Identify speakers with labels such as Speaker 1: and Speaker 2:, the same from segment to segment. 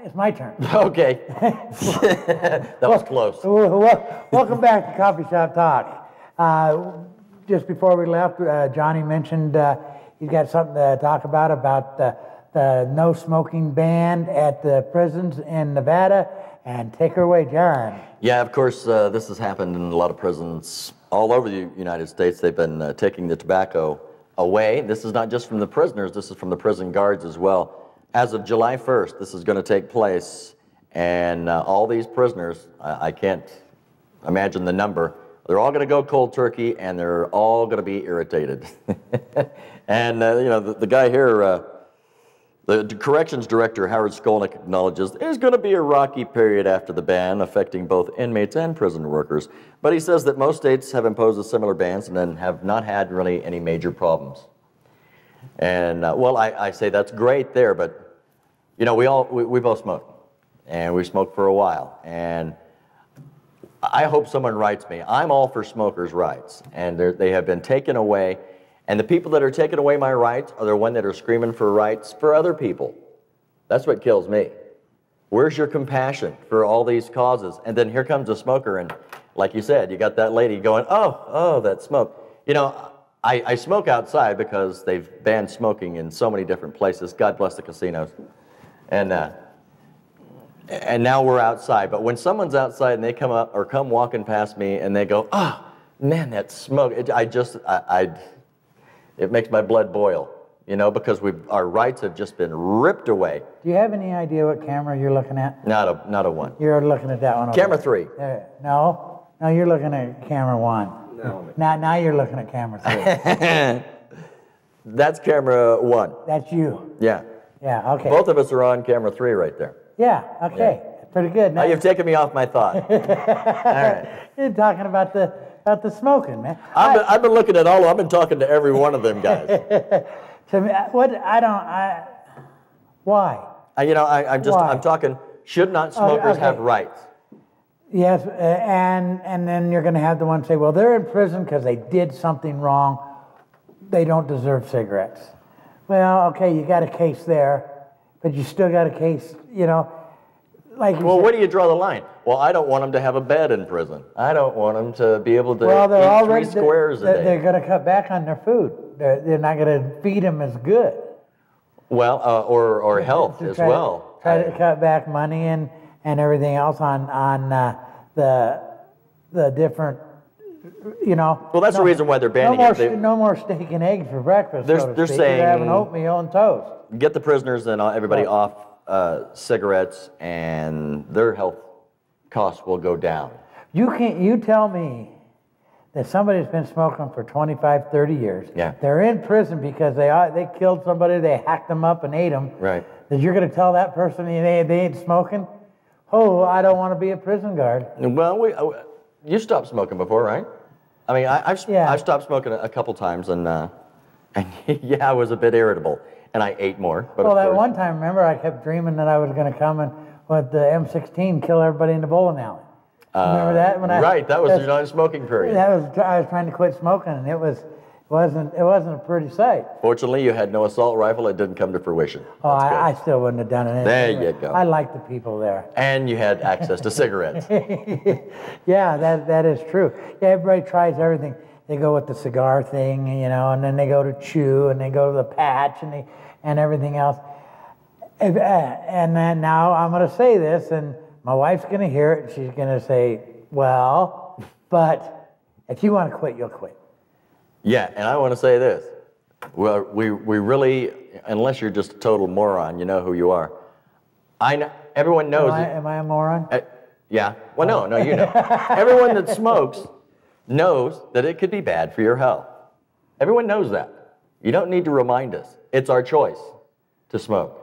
Speaker 1: It's my turn.
Speaker 2: Okay. That was close.
Speaker 1: Welcome back to Coffee Shop Talk. Just before we left, Johnny mentioned he's got something to talk about the no smoking ban at the prisons in Nevada. And take her away, John.
Speaker 2: Yeah, of course, this has happened in a lot of prisons all over the United States. They've been taking the tobacco away. This is not just from the prisoners, this is from the prison guards as well. As of July 1st, this is going to take place, and all these prisoners, I can't imagine the number, they're all going to go cold turkey, and they're all going to be irritated. And, you know, the guy here, the corrections director, Howard Skolnick, acknowledges there's going to be a rocky period after the ban affecting both inmates and prison workers, but he says that most states have imposed similar bans and then have not had really any major problems. And, well, I say that's great there, but you know, we both smoke, and we smoked for a while, and I hope someone writes me. I'm all for smokers' rights, and they have been taken away, and the people that are taking away my rights are the ones that are screaming for rights for other people. That's what kills me. Where's your compassion for all these causes? And then here comes a smoker, and like you said, you got that lady going, oh, that smoke. You know, I smoke outside because they've banned smoking in so many different places. God bless the casinos. And now we're outside. But when someone's outside and they come up or come walking past me and they go, oh, man, that smoke, it makes my blood boil, you know, because our rights have just been ripped away.
Speaker 1: Do you have any idea what camera you're looking at?
Speaker 2: Not a one.
Speaker 1: You're looking at that one over
Speaker 2: Camera 3.
Speaker 1: No, you're looking at camera 1. No. Now you're looking at camera 3.
Speaker 2: That's camera 1.
Speaker 1: That's you.
Speaker 2: Yeah.
Speaker 1: Yeah, okay.
Speaker 2: Both of us are on camera 3 right there.
Speaker 1: Yeah, okay. Yeah. Pretty good.
Speaker 2: Now you've taken me off my thought. All right.
Speaker 1: You're talking about the smoking, man.
Speaker 2: I've been looking at I've been talking to every one of them guys.
Speaker 1: To me, why?
Speaker 2: I'm talking, should not smokers have rights?
Speaker 1: Yes, and then you're going to have the one say, well, they're in prison because they did something wrong. They don't deserve cigarettes. Well, okay, you got a case there, but you still got a case, you know, like you
Speaker 2: well,
Speaker 1: said,
Speaker 2: where do you draw the line? Well, I don't want them to have a bed in prison. I don't want them to be able to eat 3 squares a day.
Speaker 1: They're going to cut back on their food. They're not going to feed them as good.
Speaker 2: Well, or health as well.
Speaker 1: Try to cut back money and everything else on the different, you know.
Speaker 2: Well, that's the reason why they're banning it.
Speaker 1: No more steak and eggs for breakfast.
Speaker 2: They're saying
Speaker 1: they're having oatmeal and toast.
Speaker 2: Get the prisoners and everybody off cigarettes, and their health costs will go down.
Speaker 1: You tell me that somebody's been smoking for 25, 30 years.
Speaker 2: Yeah.
Speaker 1: They're in prison because they killed somebody, they hacked them up and ate them.
Speaker 2: Right.
Speaker 1: That you're going to tell that person they ain't smoking? Oh, I don't want to be a prison guard.
Speaker 2: Well, you stopped smoking before, right? I mean, I've stopped smoking a couple times, and yeah, I was a bit irritable, and I ate more. But
Speaker 1: well, that one time, remember, I kept dreaming that I was going to come and with the M16 kill everybody in the bowling alley. Remember that?
Speaker 2: Right, that was the non-smoking period.
Speaker 1: I was trying to quit smoking, and it wasn't a pretty sight.
Speaker 2: Fortunately, you had no assault rifle. It didn't come to fruition.
Speaker 1: Oh, I still wouldn't have done it.
Speaker 2: There you go.
Speaker 1: I like the people there.
Speaker 2: And you had access to cigarettes.
Speaker 1: Yeah, that is true. Yeah, everybody tries everything. They go with the cigar thing, you know, and then they go to chew, and they go to the patch, and everything else. And then now I'm going to say this, and my wife's going to hear it, and she's going to say, well, but if you want to quit, you'll quit.
Speaker 2: Yeah, and I want to say this. Well, we really, unless you're just a total moron, you know who you are. Everyone knows.
Speaker 1: Am I a moron?
Speaker 2: Yeah. Well, no, you know. Everyone that smokes knows that it could be bad for your health. Everyone knows that. You don't need to remind us. It's our choice to smoke.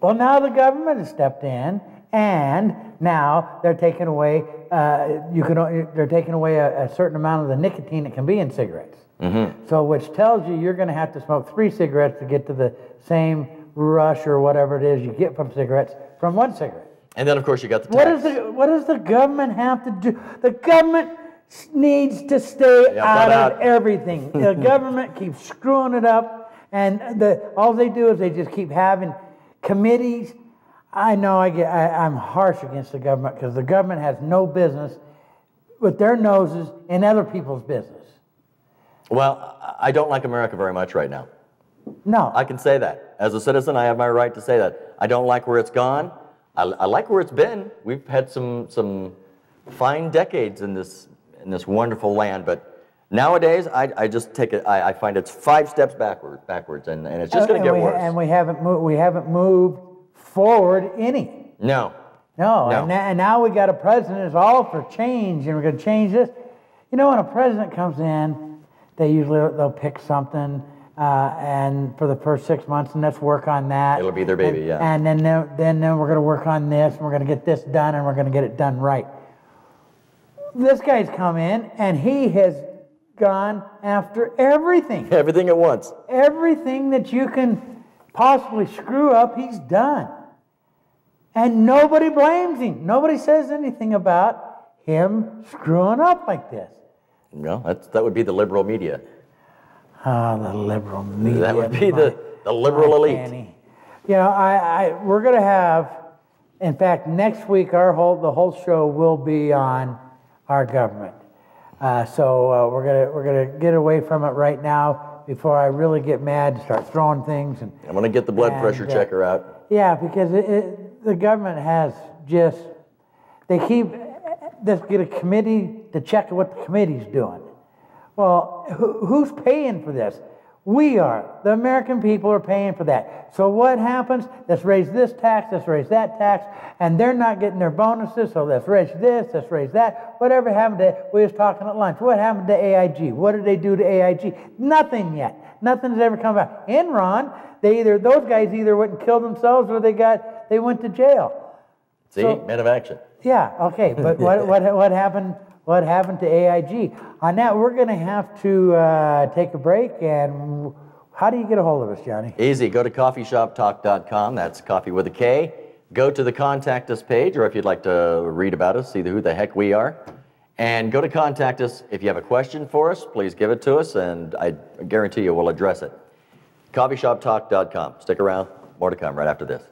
Speaker 1: Well, now the government has stepped in, and now they're taking away. They're taking away a certain amount of the nicotine that can be in cigarettes.
Speaker 2: Mm-hmm.
Speaker 1: So, which tells you you're going to have to smoke 3 cigarettes to get to the same rush or whatever it is you get from cigarettes from 1 cigarette.
Speaker 2: And then, of course, you got the tax.
Speaker 1: What does the government have to do? The government needs to stay out of everything. The government keeps screwing it up, and all they do is they just keep having committees. I know I'm harsh against the government because the government has no business with their noses in other people's business.
Speaker 2: Well, I don't like America very much right now.
Speaker 1: No.
Speaker 2: I can say that. As a citizen, I have my right to say that. I don't like where it's gone. I like where it's been. We've had some fine decades in this wonderful land, but nowadays I just take it. I find it's 5 steps backwards, and it's just going to get worse.
Speaker 1: And we haven't moved forward any.
Speaker 2: No.
Speaker 1: And now we got a president who's all for change, and we're going to change this. You know, when a president comes in, they'll pick something. And for the first 6 months, and let's work on that.
Speaker 2: It'll be their baby,
Speaker 1: and,
Speaker 2: yeah.
Speaker 1: And then we're going to work on this, and we're going to get this done, and we're going to get it done right. This guy's come in, and he has gone after everything.
Speaker 2: Everything at once.
Speaker 1: Everything that you can possibly screw up, he's done. And nobody blames him. Nobody says anything about him screwing up like this.
Speaker 2: No, that would be the liberal media.
Speaker 1: Oh, the liberal media.
Speaker 2: That would be the liberal elite.
Speaker 1: Annie. You know, we're going to have, in fact, next week the whole show will be on our government. So we're gonna get away from it right now before I really get mad and start throwing things. And
Speaker 2: I'm going to get the blood pressure checker out.
Speaker 1: Yeah, because the government has just, let's get a committee to check what the committee's doing. Well, who's paying for this? We are. The American people are paying for that. So what happens? Let's raise this tax, let's raise that tax, and they're not getting their bonuses, so let's raise this, let's raise that. Whatever happened to, we was talking at lunch, what happened to AIG? What did they do to AIG? Nothing yet. Nothing's ever come out. Enron, those guys either went and killed themselves or they went to jail.
Speaker 2: See, men of action.
Speaker 1: Yeah, okay, but what happened? What happened to AIG? On that, we're going to have to take a break. And how do you get a hold of us, Johnny?
Speaker 2: Easy. Go to coffeeshoptalk.com. That's coffee with a K. Go to the Contact Us page, or if you'd like to read about us, see who the heck we are. And go to Contact Us. If you have a question for us, please give it to us, and I guarantee you we'll address it. Coffeeshoptalk.com. Stick around. More to come right after this.